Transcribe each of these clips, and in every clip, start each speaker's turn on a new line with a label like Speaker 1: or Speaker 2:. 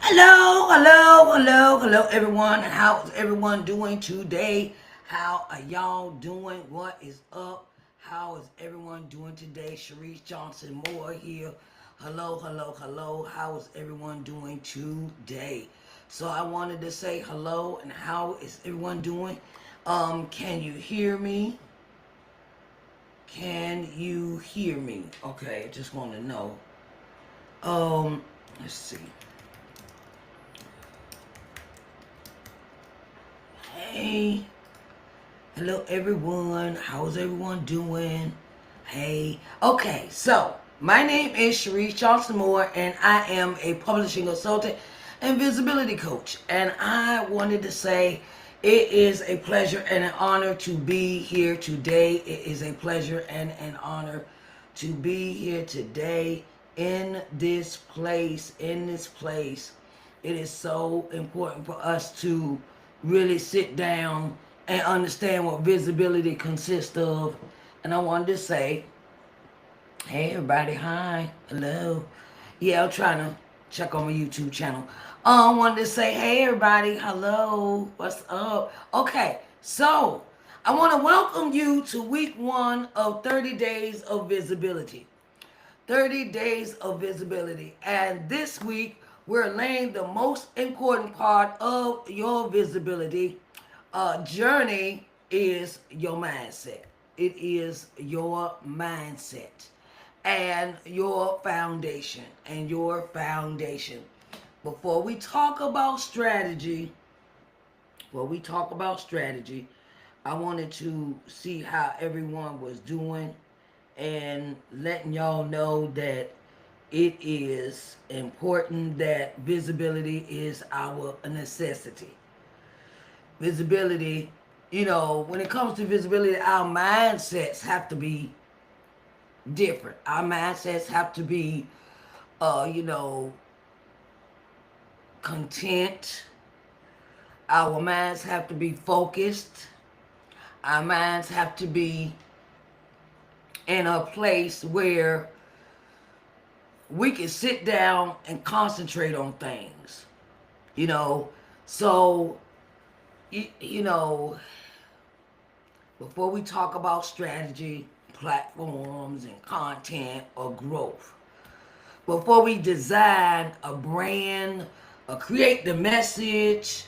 Speaker 1: Hello, everyone. How's everyone doing today? How are y'all doing? What is up? How is everyone doing today? Sharice Johnson Moore here. Hello. How is everyone doing today? So I wanted to say hello and how is everyone doing? Can you hear me? Can you hear me? Okay, I just want to know. Let's see. Hey, hello everyone. How's everyone doing? Hey. Okay, so my name is Sharice Johnson Moore, and I am a publishing consultant and visibility coach. And I wanted to say it is a pleasure and an honor to be here today. It is a pleasure and an honor to be here today in this place. It is so important for us to really sit down and understand what visibility consists of. And I wanted to say, hey everybody, hi, hello. Yeah, I'm trying to check on my YouTube channel. I wanted to say, hey everybody, hello, what's up? Okay, so I want to welcome you to week 1 of 30 days of visibility. 30 days of visibility. And this week, we're laying the most important part of your visibility journey is your mindset. It is your mindset and your foundation. Before we talk about strategy, I wanted to see how everyone was doing and letting y'all know that it is important that visibility is our necessity. Visibility, when it comes to visibility, our mindsets have to be different. Our mindsets have to be, you know, content. Our minds have to be focused. Our minds have to be in a place where we can sit down and concentrate on things, you know. So, you know, before we talk about strategy, platforms, and content or growth, before we design a brand or create the message,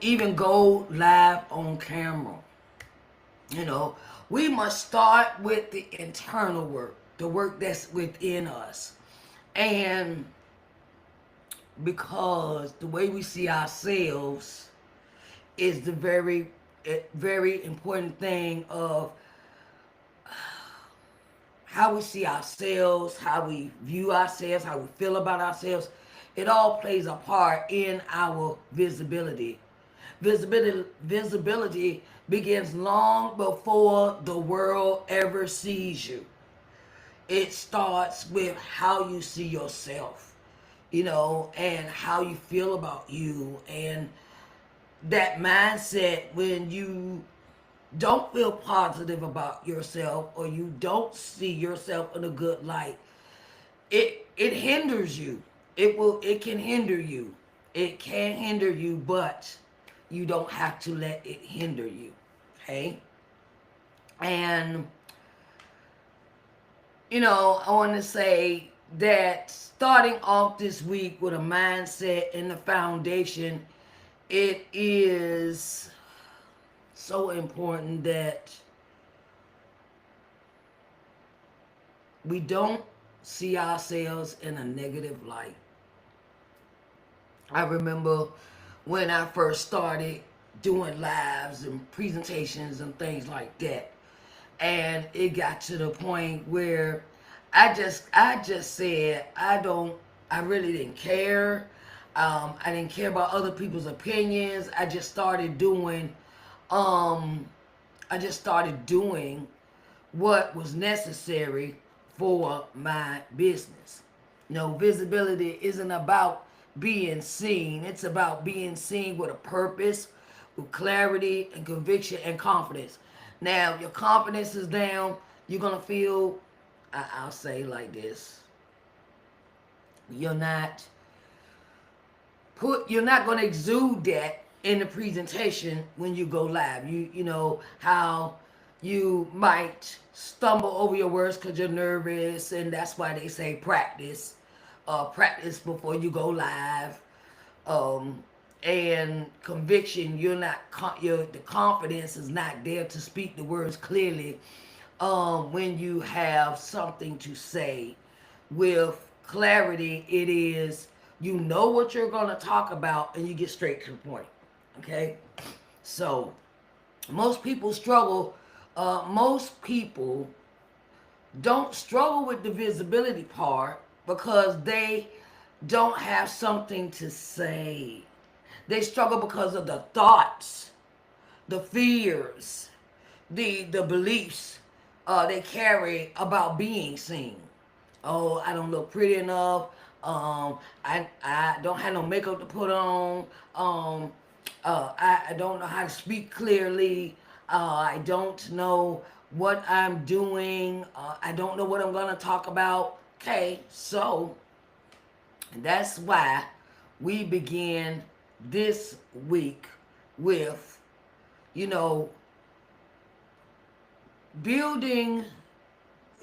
Speaker 1: even go live on camera, you know, we must start with the internal work, the work that's within us. And because the way we see ourselves is the very important thing of how we see ourselves, how we view ourselves, how we feel about ourselves. It all plays a part in our visibility. Visibility begins long before the world ever sees you. It starts with how you see yourself, and how you feel about you, and that mindset when you don't feel positive about yourself or you don't see yourself in a good light, it hinders you. It can hinder you. It can hinder you, but you don't have to let it hinder you. Okay? And I want to say that starting off this week with a mindset and the foundation, it is so important that we don't see ourselves in a negative light. I remember when I first started doing lives and presentations and things like that. And it got to the point where I just said I really didn't care. I didn't care about other people's opinions. Um I just started doing what was necessary for my business. Visibility isn't about being seen. It's about being seen with a purpose, with clarity and conviction and confidence. Now, if your confidence is down, you're going to feel, I'll say like this, you're not you're not going to exude that in the presentation when you go live. You know how you might stumble over your words because you're nervous, and that's why they say practice. Practice before you go live. um, and conviction. You're not the confidence is not there to speak the words clearly when you have something to say with clarity. It is, you know what you're going to talk about and you get straight to the point. Okay, so most people struggle. Most people don't struggle with the visibility part because they don't have something to say. They struggle because of the thoughts, the fears, the beliefs they carry about being seen. Oh, I don't look pretty enough. I don't have no makeup to put on. I don't know how to speak clearly. I don't know what I'm doing. I don't know what I'm gonna talk about. Okay, so that's why we begin this week with, you know, building,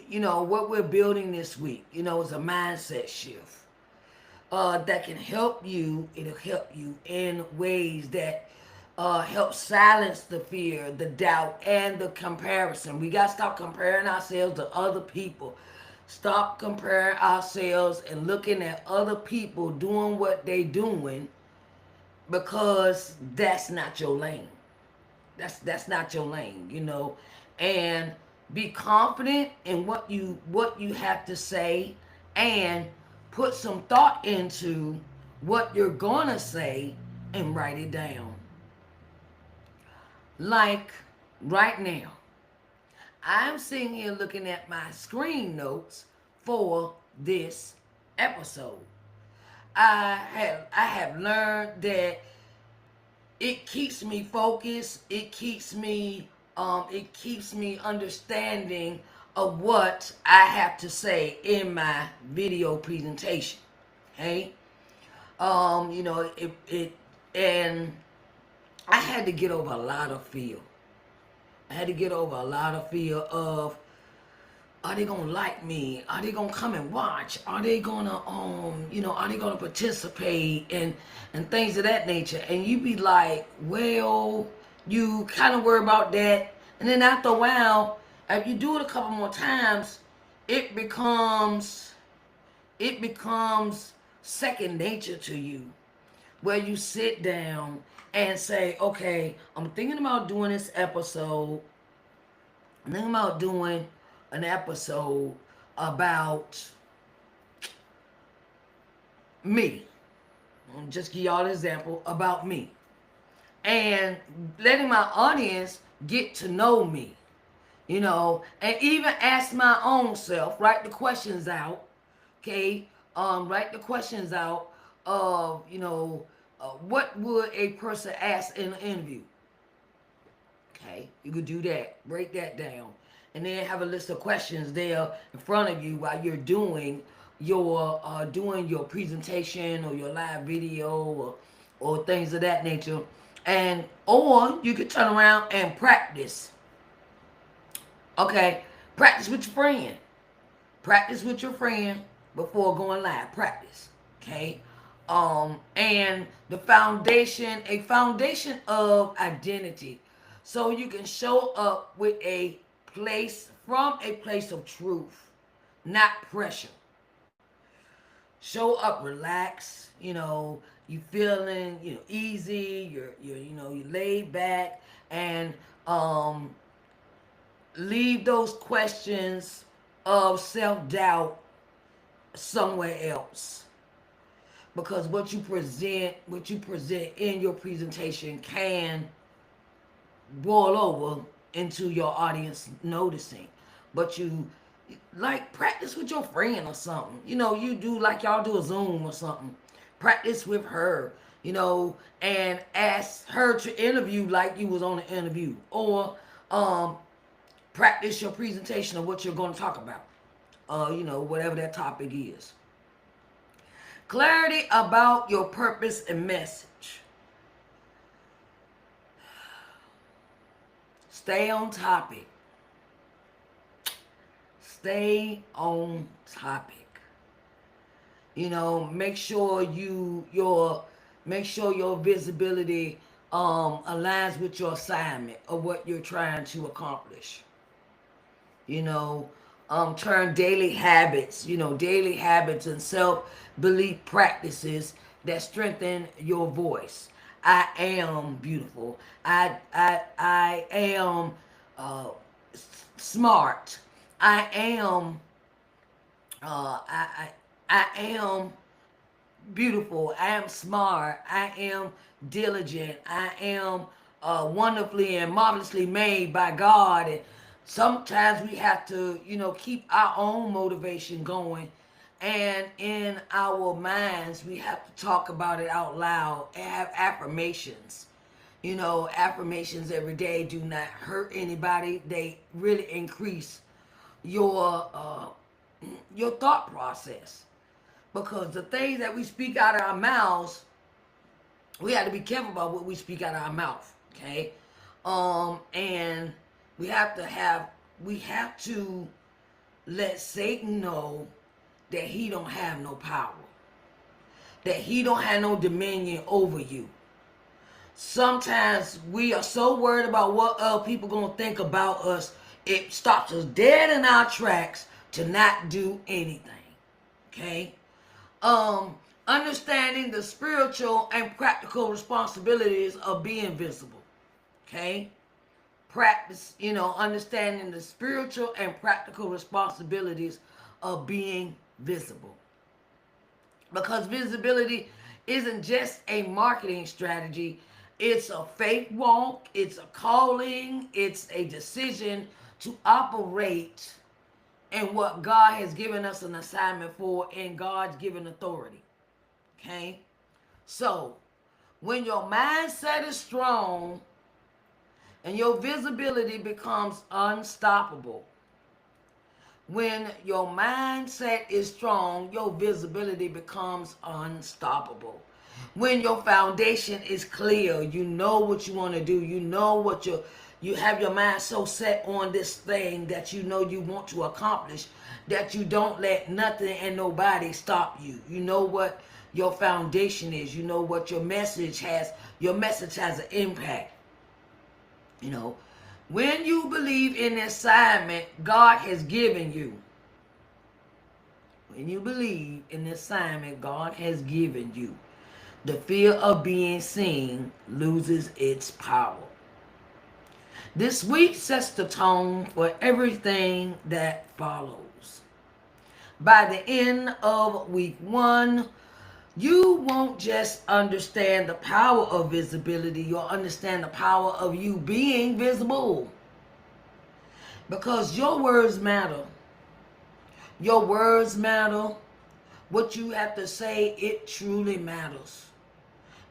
Speaker 1: what we're building this week, is a mindset shift that can help you. It'll help you in ways that help silence the fear, the doubt, and the comparison. We got to stop comparing ourselves to other people. Stop comparing ourselves and looking at other people doing what they doing, because that's not your lane. That's not your lane. And be confident in what you have to say, and put some thought into what you're gonna say and write it down. Like right now, I'm sitting here looking at my screen notes for this episode. I have learned that it keeps me focused. It keeps me understanding of what I have to say in my video presentation. Okay? It and I had to get over a lot of fear. I had to get over a lot of fear of, are they gonna like me? Are they gonna come and watch? Are they gonna are they gonna participate, and things of that nature? And you be like, well, you kind of worry about that, and then after a while, if you do it a couple more times, it becomes second nature to you, where you sit down and say, okay, I'm thinking about doing this episode. I'm thinking about doing an episode about me. I'll just give y'all an example about me. And letting my audience get to know me, and even ask my own self, write the questions out, okay? Write the questions out of, what would a person ask in an interview? Okay, you could do that. Break that down. And then have a list of questions there in front of you while you're doing your presentation or your live video, or things of that nature. Or you could turn around and practice. Okay, practice with your friend. Practice with your friend before going live. Practice. Okay. And a foundation of identity. So you can show up with from a place of truth, not pressure. Show up relaxed, you feeling, easy, you're laid back, and leave those questions of self-doubt somewhere else. Because what you present in your presentation can boil over into your audience noticing. But you, like, practice with your friend or something. You do, like, y'all do a Zoom or something. Practice with her, and ask her to interview like you was on an interview. Or practice your presentation of what you're going to talk about. Whatever that topic is. Clarity about your purpose and message. Stay on topic. Stay on topic. Make sure your visibility aligns with your assignment of what you're trying to accomplish. you know Turn daily habits and self-belief practices that strengthen your voice. I am beautiful. I am uh, smart. I am uh, I, I I am beautiful. I am smart. I am diligent. I am wonderfully and marvelously made by God. And sometimes we have to, keep our own motivation going. And in our minds, we have to talk about it out loud and have affirmations. Affirmations every day do not hurt anybody. They really increase your your thought process, because the things that we speak out of our mouths, we have to be careful about what we speak out of our mouth. Okay. And we have to let Satan know that he don't have no power, that he don't have no dominion over you. Sometimes we are so worried about what other people gonna think about us, it stops us dead in our tracks to not do anything. Okay. um Understanding the spiritual and practical responsibilities of being visible. Okay. Practice, understanding the spiritual and practical responsibilities of being visible, because visibility isn't just a marketing strategy. It's a faith walk, it's a calling, it's a decision to operate in what God has given us an assignment for, in God's given authority. Okay? So, when your mindset is strong and your visibility becomes unstoppable, when your mindset is strong, your visibility becomes unstoppable. When your foundation is clear, you know what you want to do. You have your mind so set on this thing that you know you want to accomplish, that you don't let nothing and nobody stop you. You know what your foundation is. You know what your message has. Your message has an impact. When you believe in the assignment God has given you, when you believe in the assignment God has given you, the fear of being seen loses its power. This week sets the tone for everything that follows. By the end of week 1, you won't just understand the power of visibility, you'll understand the power of you being visible. Because your words matter. Your words matter. What you have to say, it truly matters.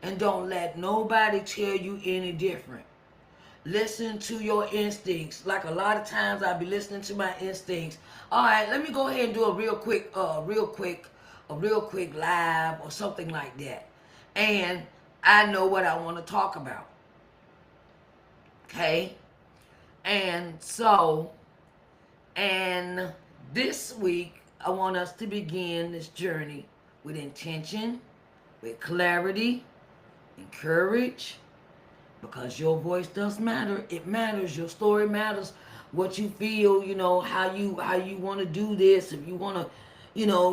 Speaker 1: And don't let nobody tell you any different. Listen to your instincts. Like a lot of times I'll be listening to my instincts. All right, let me go ahead and do a real quick live or something like that. And I know what I want to talk about. Okay? And this week, I want us to begin this journey with intention, with clarity, and courage, because your voice does matter. It matters. Your story matters. What you feel, how you want to do this. If you want to,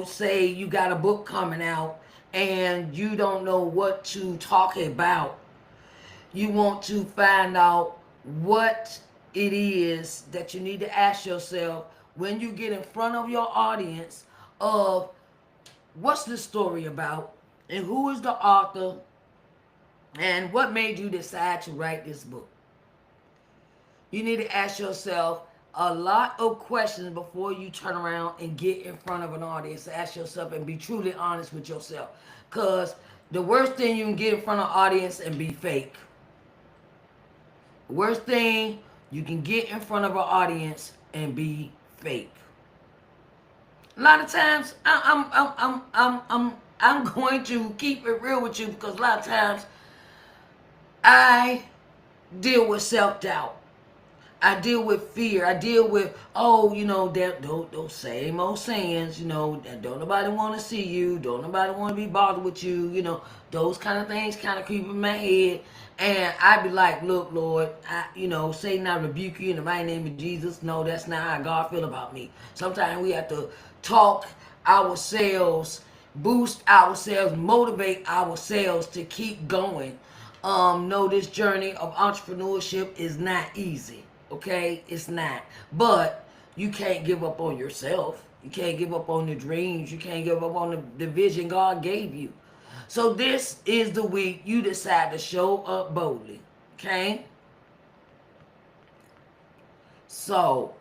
Speaker 1: say you got a book coming out and you don't know what to talk about, you want to find out what it is that you need to ask yourself when you get in front of your audience of what's the story about, and who is the author, and what made you decide to write this book. You need to ask yourself a lot of questions before you turn around and get in front of an audience. Ask yourself and be truly honest with yourself. Because the worst thing you can get in front of an audience and be fake. The worst thing you can get in front of an audience and be fake. A lot of times, I I'm going to keep it real with you because a lot of times I deal with self-doubt. I deal with fear. I deal with, oh, those same old sayings, that don't nobody want to see you, don't nobody want to be bothered with you, those kind of things kind of creep in my head. And I be like, look, Lord, Satan, I rebuke you in the mighty name of Jesus. No, that's not how God feel about me. Sometimes we have to talk ourselves, boost ourselves, motivate ourselves to keep going. No, this journey of entrepreneurship is not easy. Okay, it's not. But you can't give up on yourself. You can't give up on the dreams. You can't give up on the vision God gave you. So this is the week you decide to show up boldly. Okay? So,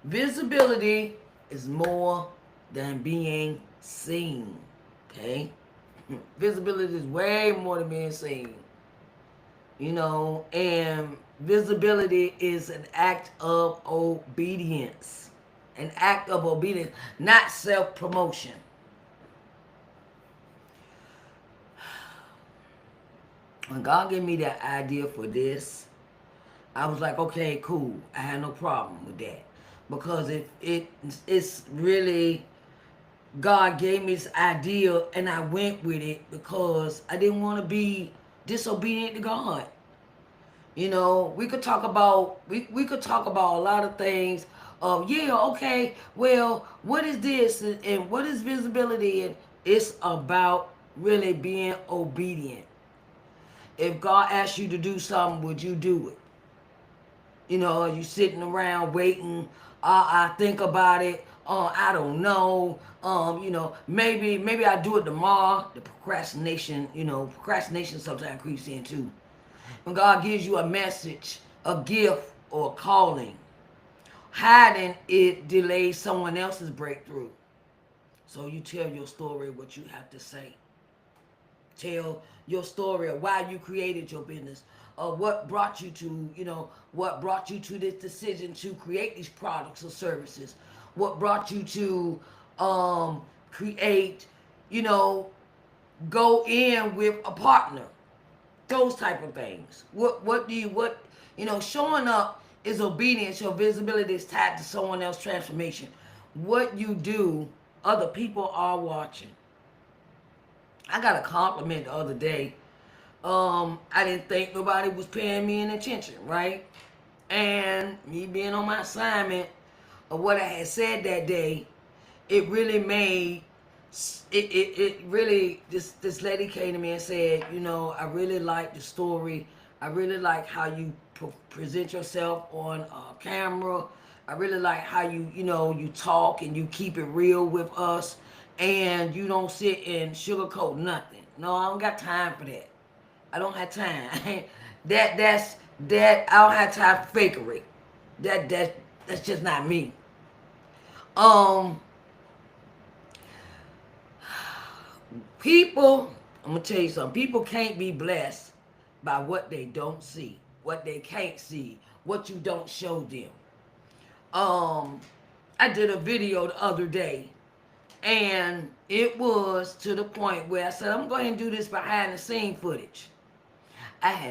Speaker 1: visibility is more than being seen. Okay? Visibility is way more than being seen. And visibility is an act of obedience. An act of obedience, not self-promotion. When God gave me that idea for this, I was like, okay, cool. I had no problem with that. Because it's really, God gave me this idea and I went with it because I didn't want to be disobedient to God. We could talk about we could talk about a lot of things. Okay, well, what is this and what is visibility? And it's about really being obedient. If God asks you to do something, would you do it? Are you sitting around waiting? I think about it. I don't know. Maybe I do it tomorrow. The procrastination, procrastination sometimes creeps in too. When God gives you a message, a gift, or a calling, hiding it delays someone else's breakthrough. So you tell your story, what you have to say. Tell your story of why you created your business, or what brought you to this decision to create these products or services. What brought you to create, go in with a partner. Those type of things. Showing up is obedience. Your visibility is tied to someone else's transformation. What you do, other people are watching. I got a compliment the other day. I didn't think nobody was paying me any attention, right? And me being on my assignment of what I had said that day, it really made it really this lady came to me and said, I really like the story. I really like how you present yourself on camera. I really like how you talk and you keep it real with us, and you don't sit and sugarcoat nothing. No, I don't got time for that. I don't have time. that's I don't have time for fakery. That's just not me. People, I'm going to tell you something. People can't be blessed by what they don't see, what they can't see, what you don't show them. I did a video the other day, and it was to the point where I said, I'm going to do this behind the scene footage. I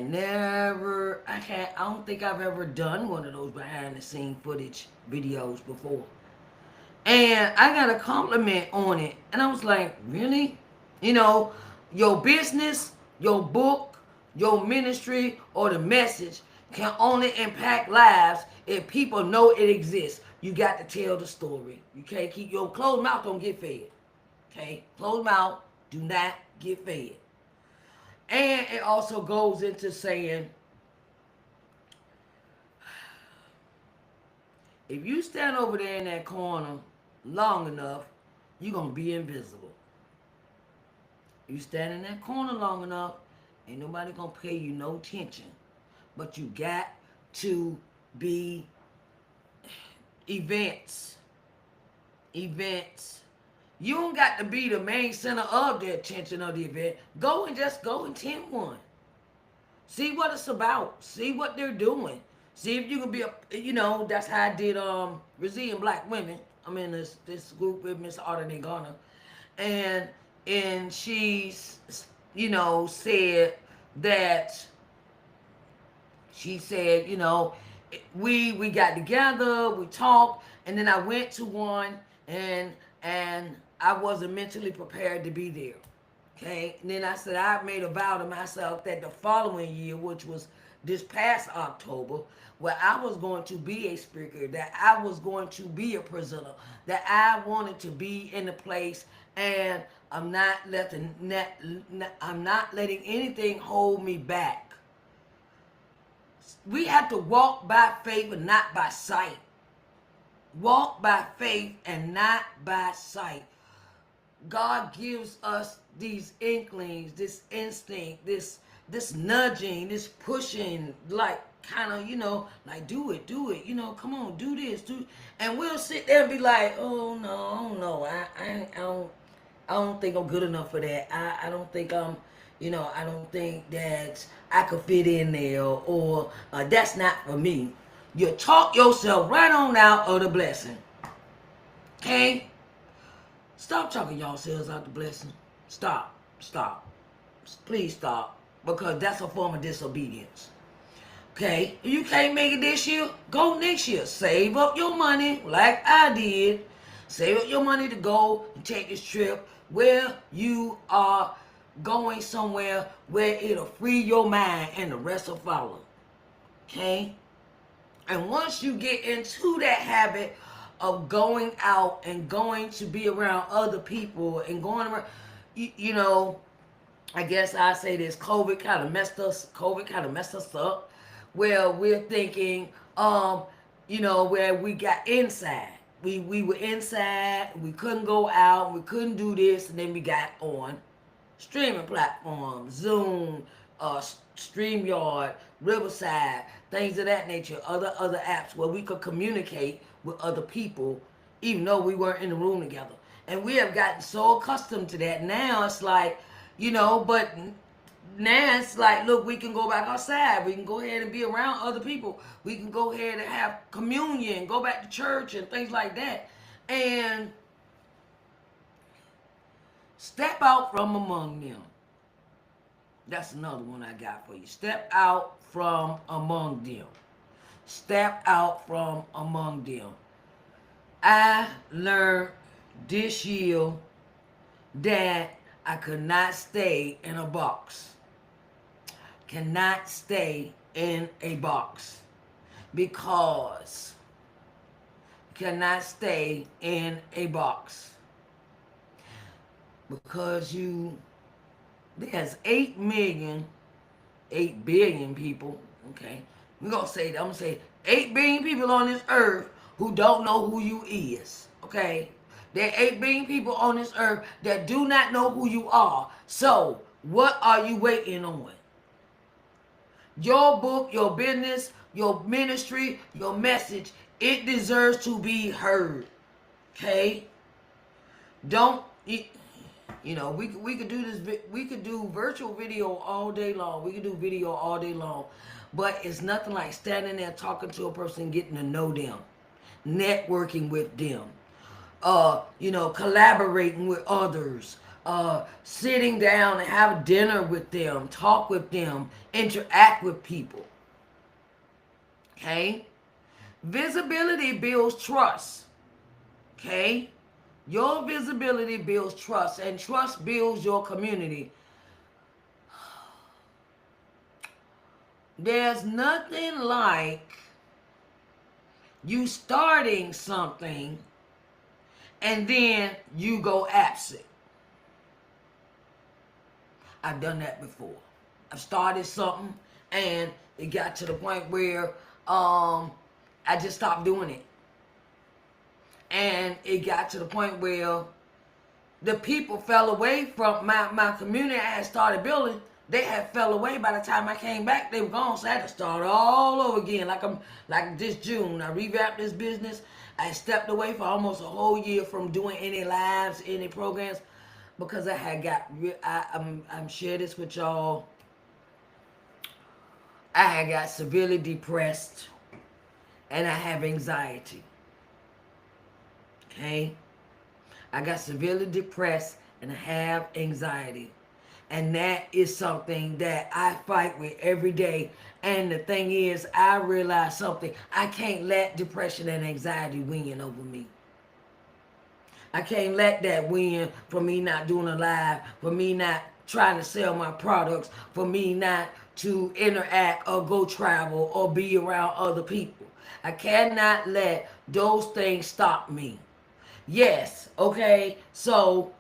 Speaker 1: don't think I've ever done one of those behind the scene footage videos before. And I got a compliment on it. And I was like, really? Your business, your book, your ministry, or the message can only impact lives if people know it exists. You got to tell the story. You can't keep your closed mouth, don't get fed. Okay? Closed mouth, do not get fed. And it also goes into saying, if you stand over there in that corner long enough, you're going to be invisible. You stand in that corner long enough, ain't nobody going to pay you no attention. But you got to be events. You don't got to be the main center of the attention of the event. Go and attend one. See what it's about. See what they're doing. See if you can be that's how I did Resilient Black Women. I'm in this group with Miss Arden Garner. and she's, said that, she said, we got together, we talked, and then I went to one, and I wasn't mentally prepared to be there. Okay, and then I said I made a vow to myself that the following year, which was this past October, where I was going to be a speaker, that I was going to be a presenter, that I wanted to be in the place, and I'm not letting anything hold me back. We have to walk by faith and not by sight. Walk by faith and not by sight. God gives us these inklings, this instinct, this nudging, this pushing, like kind of, like do it, come on, do this, and we'll sit there and be like, oh no, I don't think I'm good enough for that. I don't think I'm, I don't think that I could fit in there, or that's not for me. You talk yourself right on out of the blessing. Okay? Stop talking yourselves out the blessing. Stop. Please stop. Because that's a form of disobedience. Okay? If you can't make it this year, go next year. Save up your money like I did. Save up your money to go and take this trip where you are going somewhere where it'll free your mind and the rest will follow. Okay? And once you get into that habit of going out and going to be around other people and going around, I guess I say this, COVID kind of messed us up, where we're thinking, where we got inside. We were inside, we couldn't go out, we couldn't do this, and then we got on streaming platforms, Zoom, StreamYard, Riverside, things of that nature, other apps where we could communicate with other people, even though we weren't in the room together. And we have gotten so accustomed to that. Now it's like, but now it's like, look, we can go back outside. We can go ahead and be around other people. We can go ahead and have communion, go back to church and things like that. And step out from among them. That's another one I got for you. Step out from among them. Step out from among them. I learned this year that I could not stay in a box. Cannot stay in a box. Because cannot stay in a box. Because there's 8 billion people, okay? I'm gonna say 8 billion people on this earth who don't know who you is, okay? There are 8 billion people on this earth that do not know who you are. So, what are you waiting on? Your book, your business, your ministry, your message, it deserves to be heard, okay? We could do this. We could do virtual video all day long. We could do video all day long, but it's nothing like standing there talking to a person, getting to know them, networking with them, collaborating with others, sitting down and have dinner with them, talk with them, interact with people. Okay, visibility builds trust. Okay. Your visibility builds trust, and trust builds your community. There's nothing like you starting something and then you go absent. I've done that before. I've started something and it got to the point where I just stopped doing it. And it got to the point where the people fell away from my community I had started building. They had fell away by the time I came back. They were gone, so I had to start all over again. Like this June, I revamped this business. I stepped away for almost a whole year from doing any lives, any programs, because I had I'm share this with y'all. I had got severely depressed, and I have anxiety. Okay, I got severely depressed and I have anxiety. And that is something that I fight with every day. And the thing is, I realize something. I can't let depression and anxiety win over me. I can't let that win for me not doing a live, for me not trying to sell my products, for me not to interact or go travel or be around other people. I cannot let those things stop me. Yes, okay, so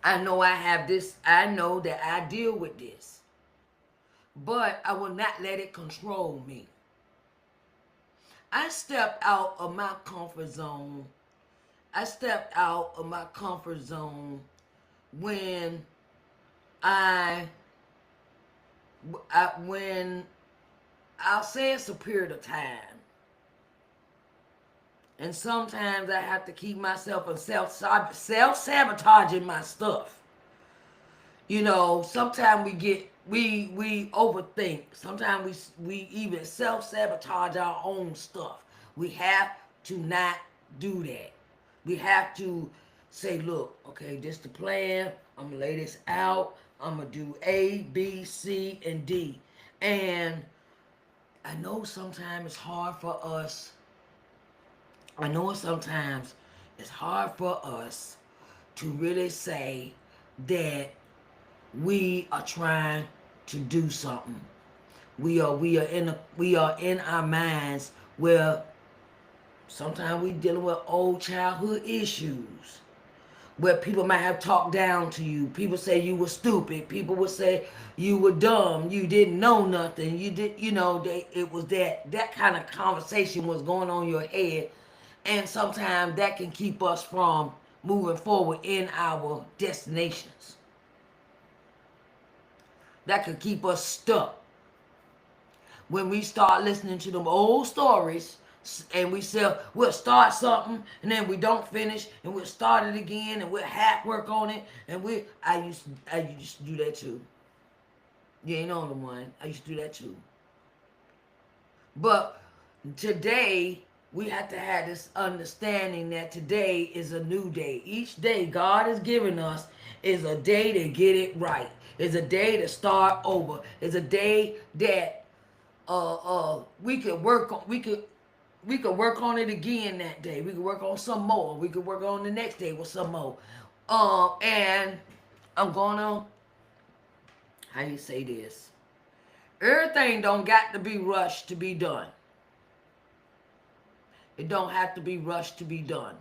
Speaker 1: I know I have this, I know that I deal with this, but I will not let it control me. I stepped out of my comfort zone. I stepped out of my comfort zone when I, when I'll say it's a period of time. And sometimes I have to keep myself from self-sabotaging my stuff. You know, sometimes we overthink. Sometimes we even self-sabotage our own stuff. We have to not do that. We have to say, look, okay, this the plan. I'm gonna lay this out. I'm gonna do A, B, C, and D. And I know sometimes it's hard for us. I know sometimes it's hard for us to really say that we are trying to do something. We are in our minds where sometimes we dealing with old childhood issues where people might have talked down to you. People say you were stupid. People would say you were dumb. You didn't know nothing. You did, you know, it was that kind of conversation was going on in your head, and sometimes that can keep us from moving forward in our destinations. That could keep us stuck. When we start listening to them old stories and we'll start something and then we don't finish and we'll start it again and we'll half work on it and I used to do that too. You ain't on the one. I used to do that too. But today we have to have this understanding that today is a new day. Each day God has given us is a day to get it right. It's a day to start over. It's a day that we could work on. We could work on it again that day. We could work on some more. We could work on the next day with some more. And I'm gonna, how you say this? Everything don't got to be rushed to be done. It don't have to be rushed to be done.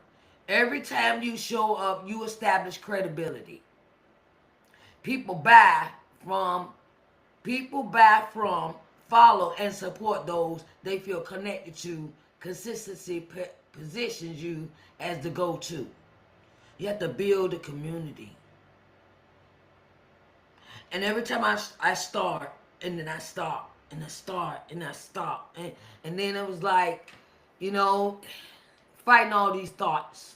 Speaker 1: Every time you show up, you establish credibility. People buy from, people buy from, follow and support those they feel connected to. Consistency positions you as the go-to. You have to build a community. And every time I start, and then I stop, and I start, and I stop. And then it was like, you know, fighting all these thoughts.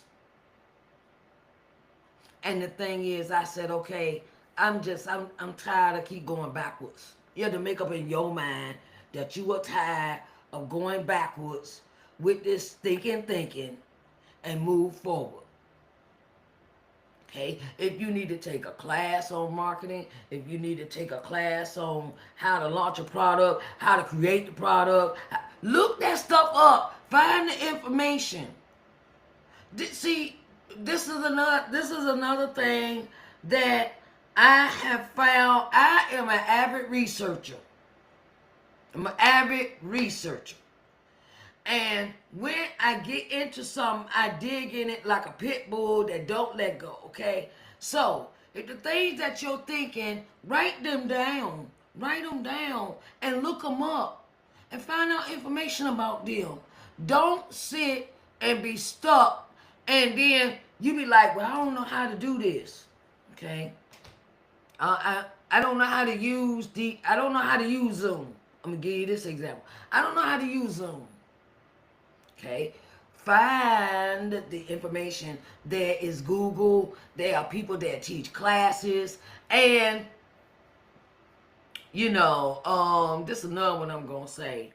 Speaker 1: And the thing is, I said, okay, I'm tired of keep going backwards. You have to make up in your mind that you are tired of going backwards with this thinking and move forward. Okay, if you need to take a class on marketing, if you need to take a class on how to launch a product, how to create the product, look that stuff up. Find the information. See, this is another thing that I have found. I am an avid researcher. I'm an avid researcher. And when I get into something, I dig in it like a pit bull that don't let go, okay? So, if the things that you're thinking, write them down. Write them down and look them up and find out information about them. Don't sit and be stuck and then you be like, well, I don't know how to do this, okay? I don't know how to use Zoom. I'm going to give you this example. I don't know how to use Zoom. Okay, find the information. There is Google. There are people that teach classes, and this is another one I'm gonna say.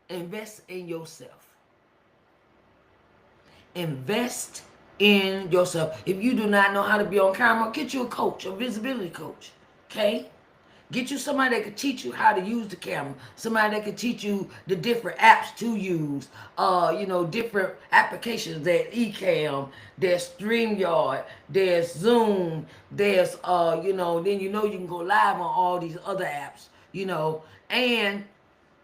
Speaker 1: Invest in yourself. Invest in yourself. If you do not know how to be on camera, get you a coach, a visibility coach. Okay? Get you somebody that can teach you how to use the camera. Somebody that can teach you the different apps to use. Different applications. There's Ecamm, there's StreamYard, there's Zoom, there's then you can go live on all these other apps. And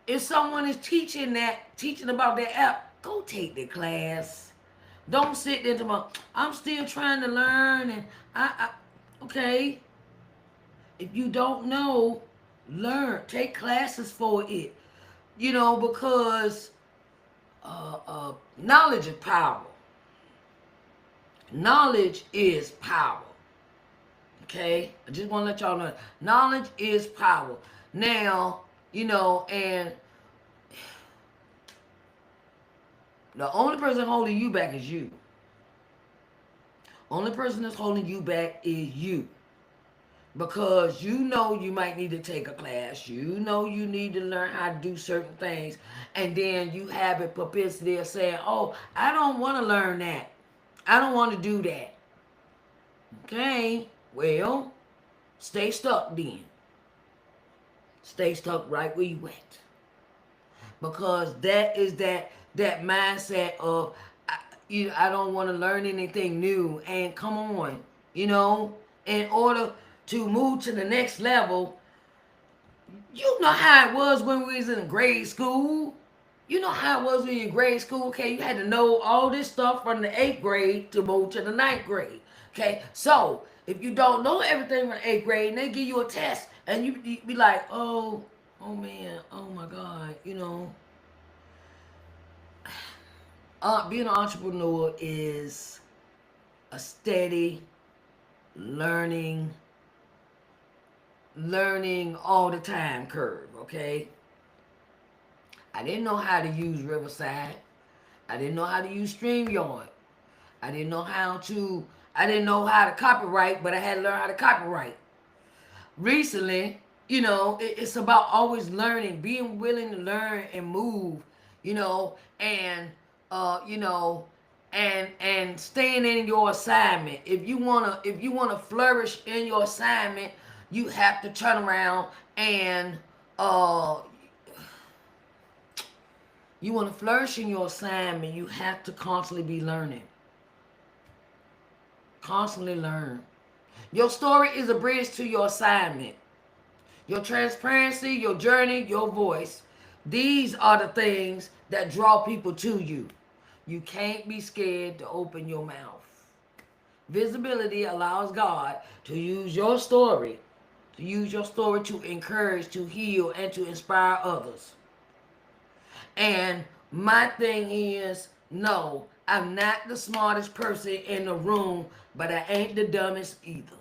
Speaker 1: if someone is teaching about that app, go take the class. Don't sit there tomorrow. I'm still trying to learn, and okay. If you don't know, learn. Take classes for it. Because knowledge is power. Knowledge is power. Okay? I just want to let y'all know. Knowledge is power. Now, and the only person holding you back is you. Only person that's holding you back is you. Because you might need to take a class. You need to learn how to do certain things. And then you have a propensity of saying, oh, I don't want to learn that. I don't want to do that. Okay, well, stay stuck then. Stay stuck right where you at. Because that is that mindset of, I don't want to learn anything new. And come on, in order to move to the next level, you know how it was when we was in grade school. You know how it was when you were in grade school, okay? You had to know all this stuff from the 8th grade to move to the 9th grade, okay? So, if you don't know everything from 8th grade and they give you a test and you be like, oh man, oh my God, being an entrepreneur is a steady learning all the time curve, okay? I didn't know how to use Riverside. I didn't know how to use StreamYard. I didn't know how to copyright, but I had to learn how to copyright. Recently, it's about always learning, being willing to learn and move, and and staying in your assignment. If you wanna flourish in your assignment, you have to turn around and you want to flourish in your assignment, you have to constantly be learning. Constantly learn. Your story is a bridge to your assignment. Your transparency, your journey, your voice. These are the things that draw people to you. You can't be scared to open your mouth. Visibility allows God to use your story to encourage, to heal, and to inspire others. And my thing is, no, I'm not the smartest person in the room, but I ain't the dumbest either.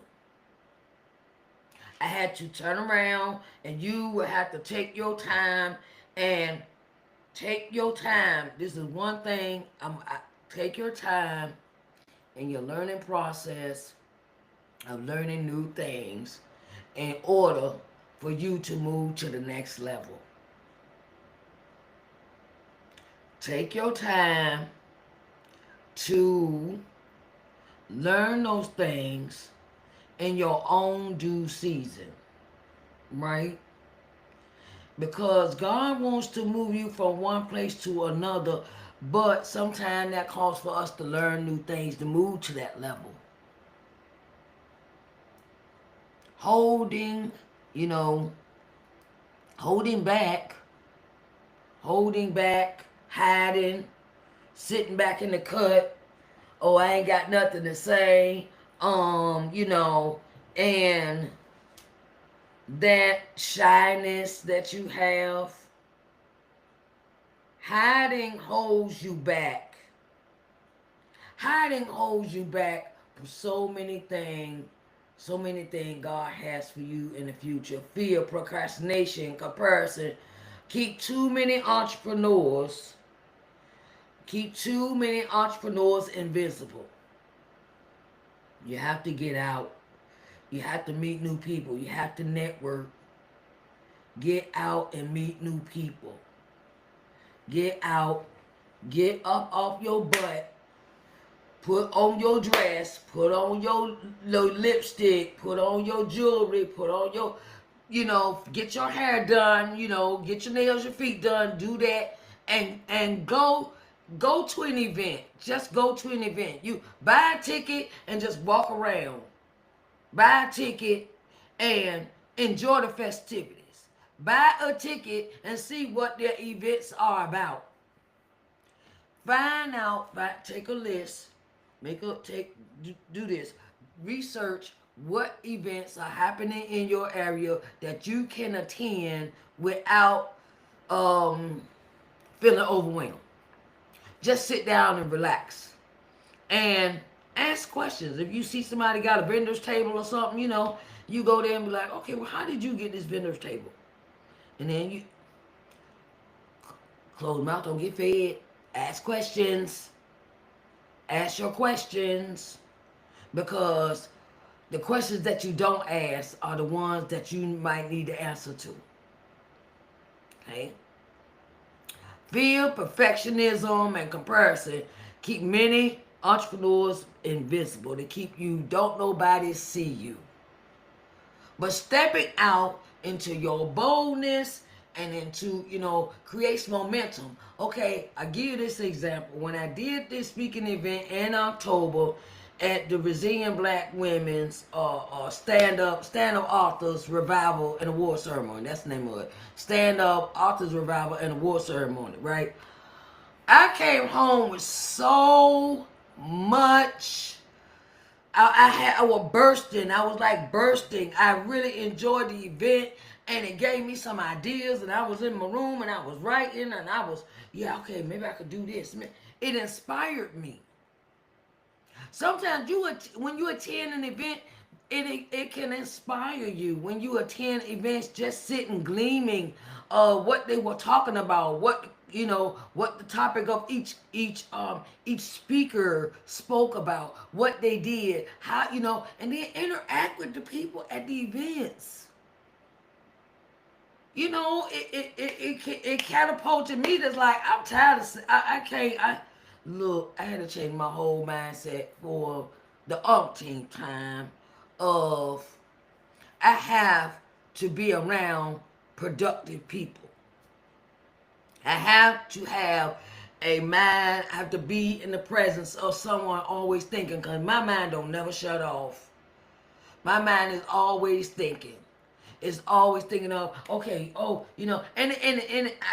Speaker 1: I had to turn around, and you will have to take your time and take your time. This is one thing. Take your time in your learning process of learning new things in order for you to move to the next level. Take your time to learn those things in your own due season, right? Because God wants to move you from one place to another, but sometimes that calls for us to learn new things to move to that level. Holding back, hiding, sitting back in the cut. Oh, I ain't got nothing to say. And that shyness that you have. Hiding holds you back. Hiding holds you back from so many things God has for you in the future. Fear, procrastination, comparison. Keep too many entrepreneurs invisible. You have to get out. You have to meet new people. You have to network. Get out and meet new people. Get out. Get up off your butt Put on your dress, put on your lipstick, put on your jewelry, put on your, get your hair done, get your nails, your feet done, do that, and go to an event. Just go to an event. You buy a ticket and just walk around. Buy a ticket and enjoy the festivities. Buy a ticket and see what their events are about. Find out, take a list, do this. Research what events are happening in your area that you can attend without feeling overwhelmed. Just sit down and relax. And ask questions. If you see somebody got a vendor's table or something, you go there and be like, okay, well, how did you get this vendor's table? And then you close mouth, don't get fed. Ask questions. Ask your questions. Because the questions that you don't ask are the ones that you might need to answer to. Okay? Fear, perfectionism, and comparison keep many entrepreneurs invisible. They keep you, don't nobody see you. But stepping out into your boldness and into, creates momentum. Okay, I give you this example. When I did this speaking event in October at the Resilient Black Women's stand-up authors revival and award ceremony. That's the name of it. Stand-up authors revival and award ceremony, right? I came home with so much. I was bursting. I was like bursting. I really enjoyed the event, and it gave me some ideas. And I was in my room, and I was writing, and I was, okay, maybe I could do this. It inspired me. Sometimes when you attend an event, it can inspire you. When you attend events, just sitting gleaming what they were talking about, what the topic of each speaker spoke about, what they did, how, and then interact with the people at the events. It catapulted me. That's like, I'm tired of, I can't, look, I had to change my whole mindset for the umpteenth time of I have to be around productive people. I have to have a mind. I have to be in the presence of someone always thinking, because my mind don't never shut off. My mind is always thinking. It's always thinking of, okay, and I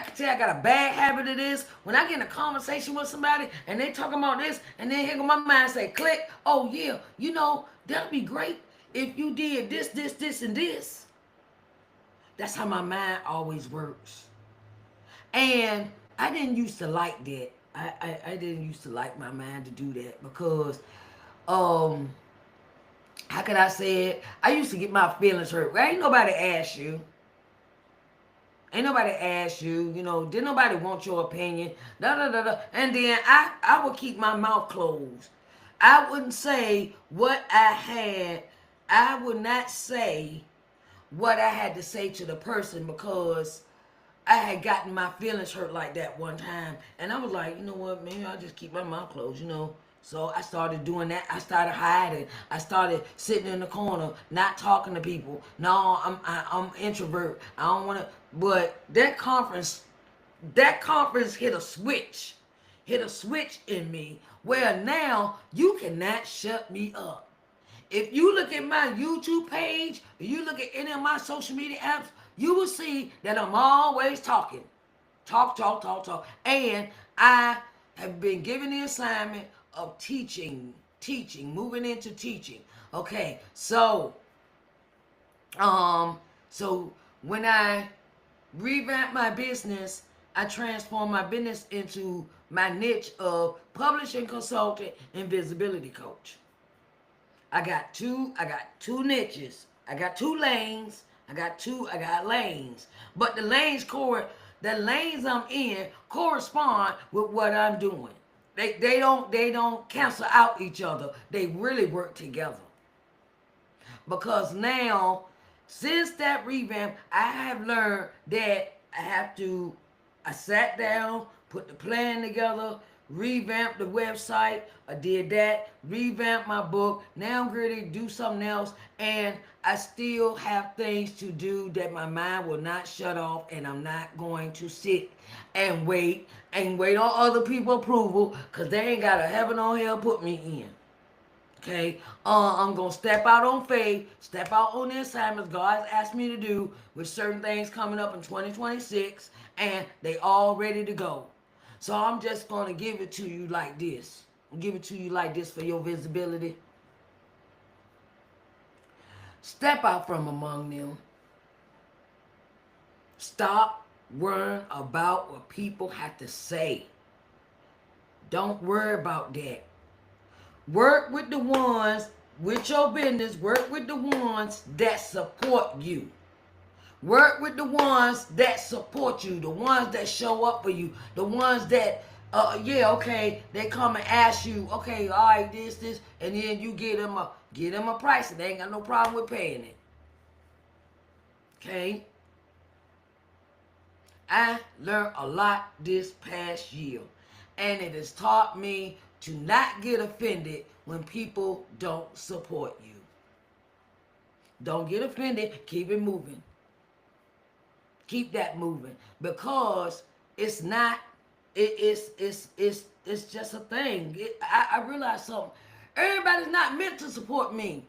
Speaker 1: can tell I got a bad habit of this. When I get in a conversation with somebody and they talking about this, and then here go my mind say, click, oh yeah, that'd be great if you did this, and this. That's how my mind always works. And I didn't used to like that. I didn't used to like my mind to do that because, how could I say it? I used to get my feelings hurt. Ain't nobody ask you. Ain't nobody ask you. Didn't nobody want your opinion. And then I would keep my mouth closed. I wouldn't say what I had. I would not say what I had to say to the person because I had gotten my feelings hurt like that one time. And I was like, you know what, maybe I'll just keep my mouth closed, So I started doing that. I started hiding. I started sitting in the corner, not talking to people. No, I'm introvert. I don't want to. But that conference hit a switch in me where now you cannot shut me up. If you look at my YouTube page, if you look at any of my social media apps, you will see that I'm always talking. Talk. And I have been given the assignment of teaching, moving into teaching. Okay, so when I revamped my business, I transformed my business into my niche of publishing consultant and visibility coach. I got two niches. I got two lanes. I got lanes. But the lanes I'm in correspond with what I'm doing. They don't cancel out each other. They really work together. Because now, since that revamp, I have learned that I sat down, put the plan together, revamped the website. I did that, revamped my book. Now I'm ready to do something else, and I still have things to do that my mind will not shut off, and I'm not going to sit and wait on other people's approval, because they ain't got a heaven or hell put me in. Okay, I'm gonna step out on faith, step out on the assignments God's asked me to do with certain things coming up in 2026, and they all ready to go. So I'm just gonna give it to you like this. Give it to you like this for your visibility. Step out from among them. Stop worrying about what people have to say. Don't worry about that. Work with the ones with your business. Work with the ones that support you. Work with the ones that support you. The ones that show up for you. The ones that, yeah, okay, they come and ask you, okay, all right, this, and then you get them a price, and they ain't got no problem with paying it. Okay. I learned a lot this past year, and it has taught me to not get offended when people don't support you. Don't get offended. Keep it moving. Keep that moving, because it's not. It's just a thing. I realize something. Everybody's not meant to support me.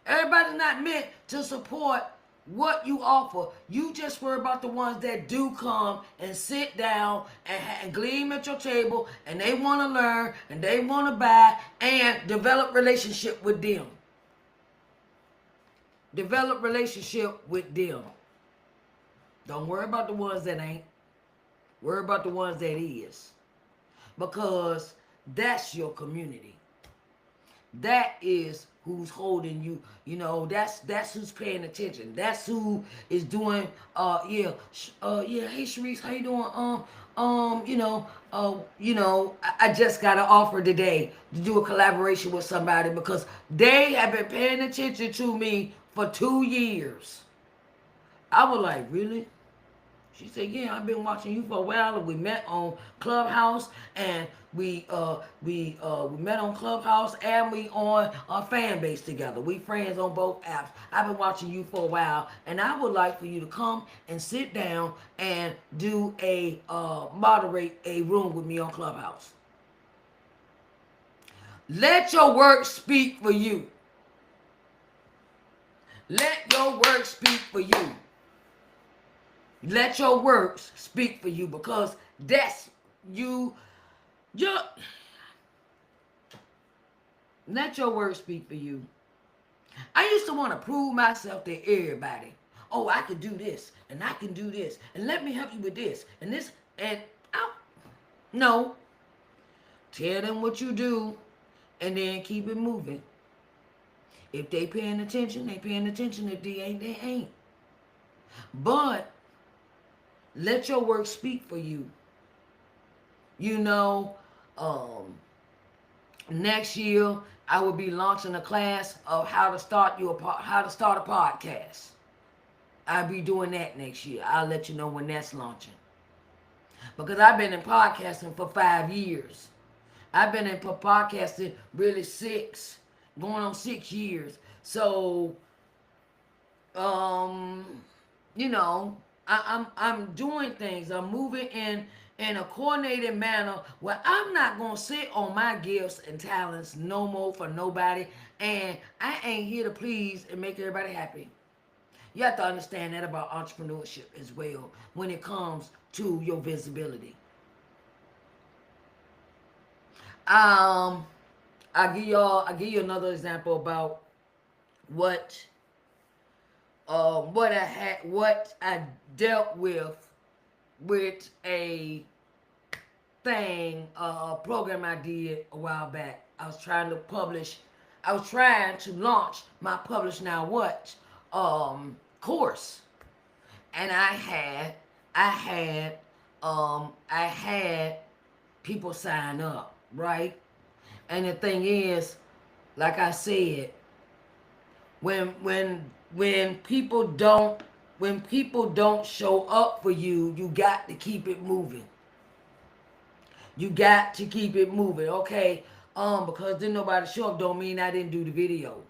Speaker 1: Everybody's not meant to support what you offer. You just worry about the ones that do come and sit down and gleam at your table, and they want to learn and they want to buy and develop relationship with them. Develop relationship with them. Don't worry about the ones that ain't. Worry about the ones that is. Because that's your community. That is who's holding you. You know, that's who's paying attention. That's who is doing yeah, hey Sharice, how you doing? I just got an offer today to do a collaboration with somebody because they have been paying attention to me for 2 years. I was like, really? She said, yeah, I've been watching you for a while, and we met on Clubhouse, and we met on Clubhouse, and we on our fan base together. We friends on both apps. I've been watching you for a while, and I would like for you to come and sit down and do a moderate a room with me on Clubhouse. Let your work speak for you. Let your work speak for you. Let your works speak for you, because that's you. Let your words speak for you. I used to want to prove myself to everybody. Oh, I can do this, and I can do this, and let me help you with this, and this, and out. No. Tell them what you do, and then keep it moving. If they paying attention, they paying attention. If they ain't, they ain't. But let your work speak for you. You know, next year I will be launching a class of how to start a podcast. I'll be doing that next year. I'll let you know when that's launching. Because I've been in podcasting for 5 years. I've been in podcasting really going on 6 years. So, you know, I'm doing things. I'm moving in a coordinated manner where I'm not gonna sit on my gifts and talents no more for nobody, and I ain't here to please and make everybody happy. You have to understand that about entrepreneurship as well when it comes to your visibility. I'll give you another example about what I dealt with a program I did a while back. I was trying to launch my Publish Now What course, and I had people sign up, right? And the thing is, like I said, when people don't show up for you, you got to keep it moving. You got to keep it moving, okay? Because didn't nobody show up don't mean I didn't do the video.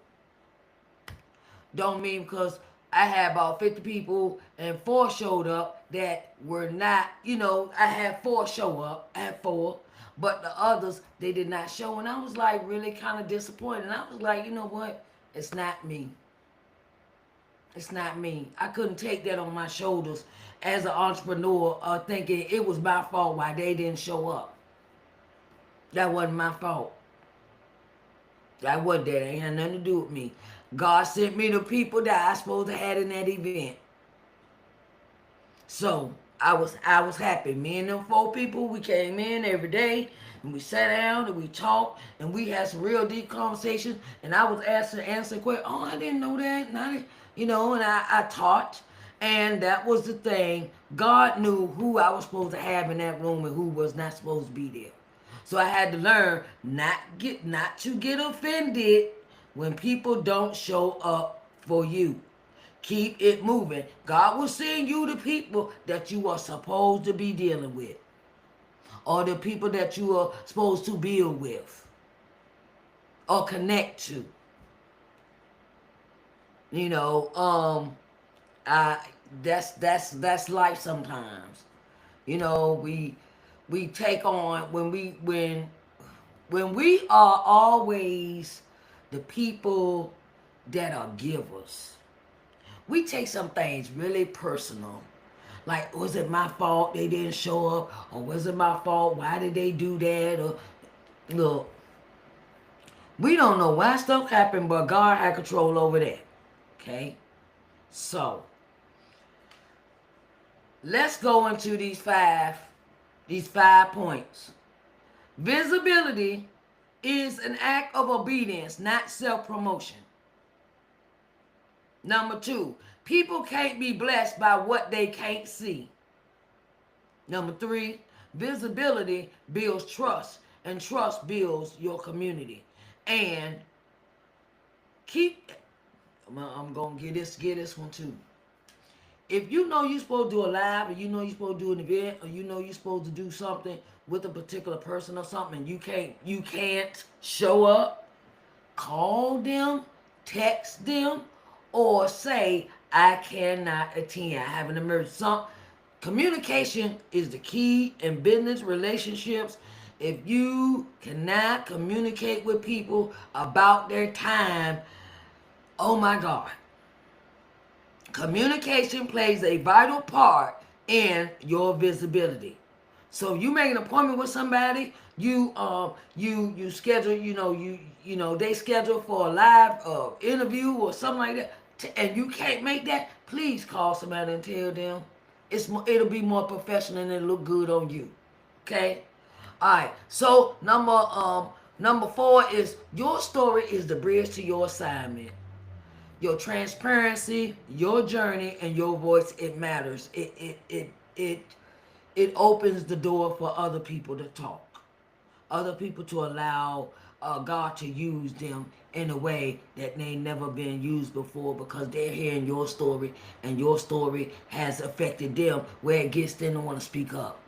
Speaker 1: Don't mean because I had about 50 people and 4 showed up that were not, I had 4 show up. I had 4. But the others, they did not show. And I was like really kind of disappointed. And I was like, you know what? It's not me. It's not me. I couldn't take that on my shoulders as an entrepreneur, thinking it was my fault why they didn't show up. That wasn't my fault. That wasn't that. It ain't had nothing to do with me. God sent me the people that I supposed to have in that event. So I was happy. Me and them 4 people, we came in every day and we sat down and we talked and we had some real deep conversations. And I was answering questions. Oh, I didn't know that. And I taught. And that was the thing. God knew who I was supposed to have in that room and who was not supposed to be there. So I had to learn not to get offended when people don't show up for you. Keep it moving. God will send you the people that you are supposed to be dealing with, or the people that you are supposed to build with or connect to. That's life sometimes. We take on when we are always the people that are givers. We take some things really personal. Like, was it my fault they didn't show up? Or was it my fault? Why did they do that? Or look, we don't know why stuff happened, but God had control over that. Okay? So, let's go into these five points. Visibility is an act of obedience, not self-promotion. Number 2, people can't be blessed by what they can't see. Number 3, visibility builds trust, and trust builds your community. And I'm going to get this one too. If you know you're supposed to do a live, or you know you're supposed to do an event, or you know you're supposed to do something with a particular person or something, and you can't show up, call them, text them, or say, I cannot attend. I have an emergency. Communication is the key in business relationships. If you cannot communicate with people about their time, oh my God. Communication plays a vital part in your visibility. So you make an appointment with somebody, you schedule, they schedule for a live interview or something like that, and you can't make that, please call somebody and tell them. It'll be more professional and it'll look good on you. Okay? Alright, so number 4 is your story is the bridge to your assignment. Your transparency, your journey, and your voice, it matters. It opens the door for other people to talk. Other people to allow God to use them in a way that they never been used before, because they're hearing your story and your story has affected them where it gets them to want to speak up.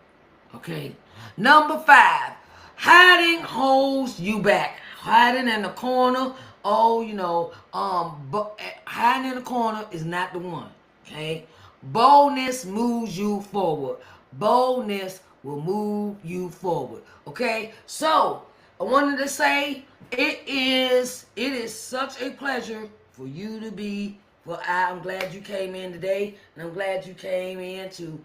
Speaker 1: Okay? Number 5, hiding holds you back. Hiding in the corner, but hiding in the corner is not the one. Okay? Boldness moves you forward. Boldness will move you forward. Okay? So, I wanted to say it is such a pleasure for you to be. Well, I'm glad you came in today, and I'm glad you came in to,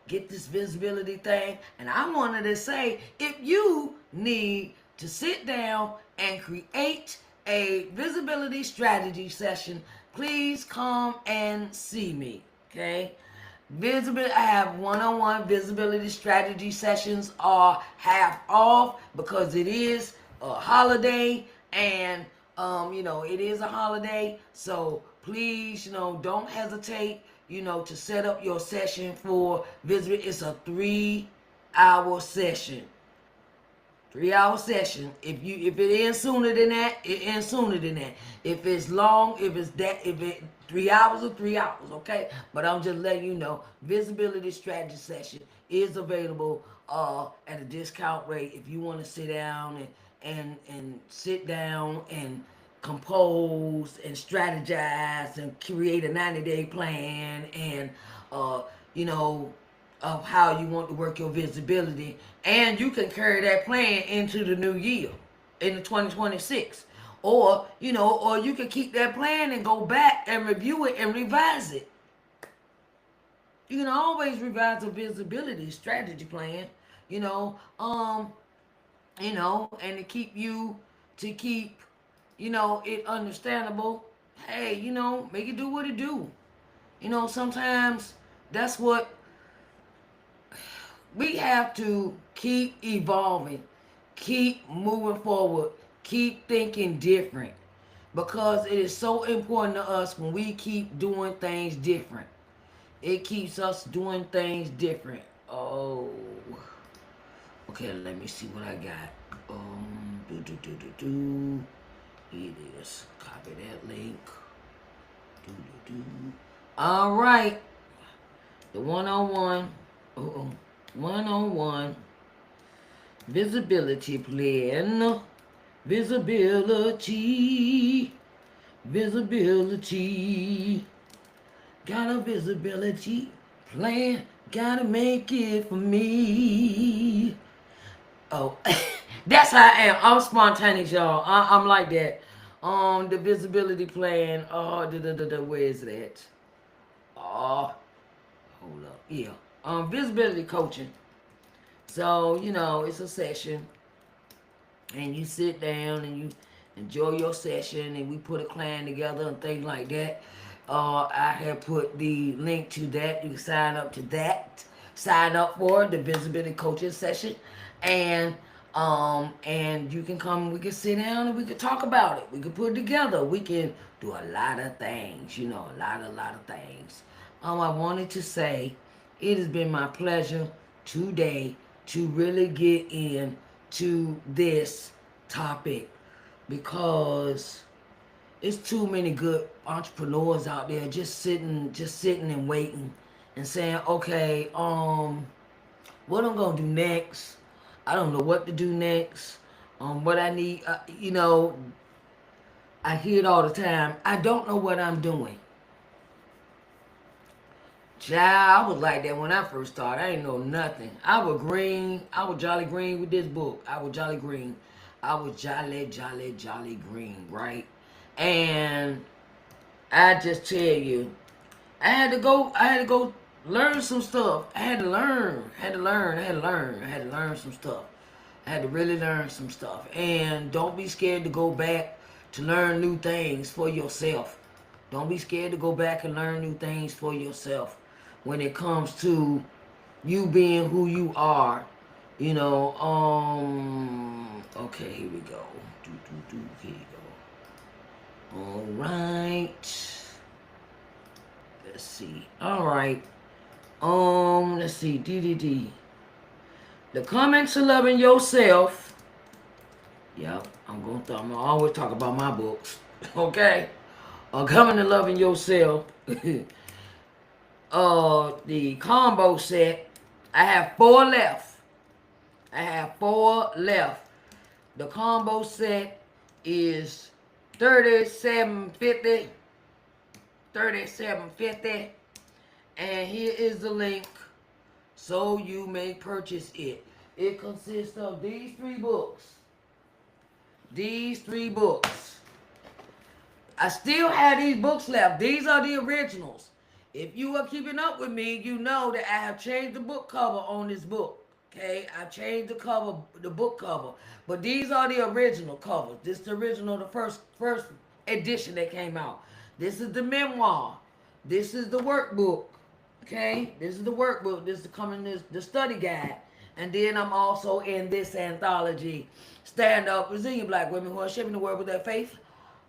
Speaker 1: get this visibility thing. And I wanted to say, if you need to sit down and create a visibility strategy session, please come and see me. Okay? I have one-on-one visibility strategy sessions are half off because it is a holiday, and it is a holiday. So please, don't hesitate, to set up your session for visibility. It's a 3-hour session. 3 hour session. If it ends sooner than that, it ends sooner than that. If it's long, if it 3 hours or 3 hours, okay? But I'm just letting you know, visibility strategy session is available at a discount rate if you want to sit down and sit down and compose and strategize and create a 90-day plan and uh you know of how you want to work your visibility, and you can carry that plan into the new year, into 2026, or or you can keep that plan and go back and review it and revise it. You can always revise a visibility strategy plan, you know, um, and to keep, it understandable. Hey, make it do what it do. Sometimes that's what we have to keep evolving, keep moving forward, keep thinking different because it is so important to us when we keep doing things different. It keeps us doing things different. Oh, okay. Let me see what I got. Do. It is. Copy that link. Do. All right. The 101. Uh-oh. 101 visibility plan. Visibility. Got a visibility plan. Gotta make it for me. Oh, that's how I am. I'm spontaneous, y'all. I'm like that. The visibility plan. Where is that? Oh, hold up. Yeah. Visibility coaching. So, it's a session and you sit down and you enjoy your session and we put a plan together and things like that. I have put the link to that. You can sign up to that. Sign up for the visibility coaching session, and you can come. We can sit down and we can talk about it. We can put it together. We can do a lot of things. A lot of things. I wanted to say, it has been my pleasure today to really get into this topic because it's too many good entrepreneurs out there just sitting and waiting and saying, okay, what I'm gonna do next. I don't know what to do next. What I need, I hear it all the time. I don't know what I'm doing. Child, I was like that when I first started. I didn't know nothing. I was green. I was jolly green with this book. I was jolly green. I was jolly green, right? And I just tell you, I had to go learn some stuff. I had to learn some stuff. I had to really learn some stuff. And don't be scared to go back to learn new things for yourself. Don't be scared to go back and learn new things for yourself when it comes to you being who you are. Okay, here we go. Here you go. All right. Let's see. All right. Let's see. DDD. The comments to loving yourself. Yep, I'm gonna always talk about my books. Okay. Coming to loving yourself. The combo set. I have 4 left. The combo set is $37.50. $37.50. And here is the link so you may purchase it. It consists of these 3 books. I still have these books left. These are the originals. If you are keeping up with me, you know that I have changed the book cover on this book. Okay, I changed the book cover. But these are the original covers. This is the original, the first edition that came out. This is the memoir. This is the workbook. Okay, this is the workbook. This is the study guide. And then I'm also in this anthology, Stand Up, Resilient Black Women Who Are Shaping the World with Their Faith.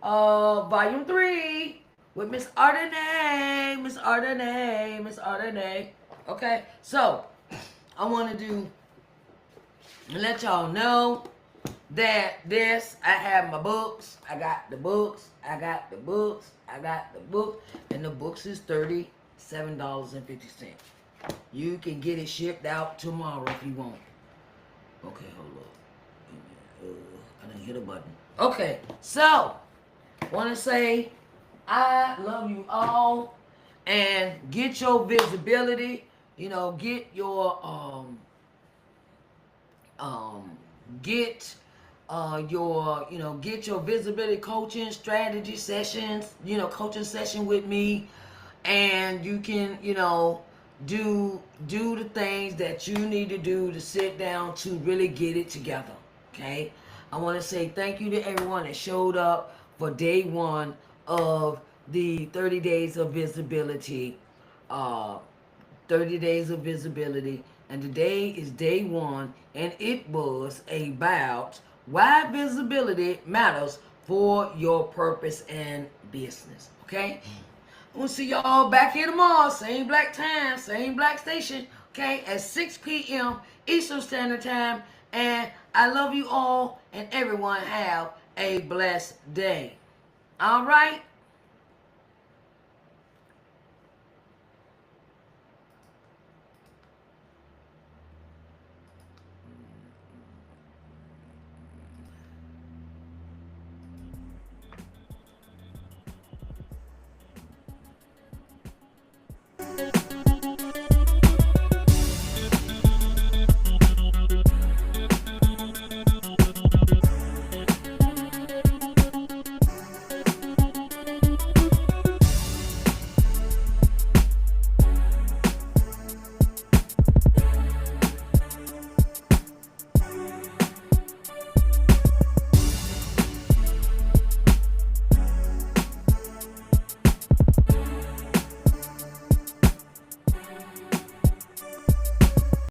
Speaker 1: Volume 3 with Miss Ardenay. Okay, so I want to do and let y'all know that I have my books. I got the books. I got the books. I got the books. And the books is $37.50. You can get it shipped out tomorrow if you want. Okay, hold up. I didn't hit a button. Okay, so want to say I love you all, and get your visibility. You know, get your get get your visibility coaching strategy sessions, coaching session with me, and you can, do the things that you need to do to sit down to really get it together. Okay, I want to say thank you to everyone that showed up for day one of the 30 days of visibility. uh 30 days of visibility, and today is day one, and it was about why visibility matters for your purpose and business. Okay, we'll see y'all back here tomorrow, same black time, same black station, okay, at 6 p.m. Eastern Standard Time. And I love you all, and everyone have a blessed day. All right.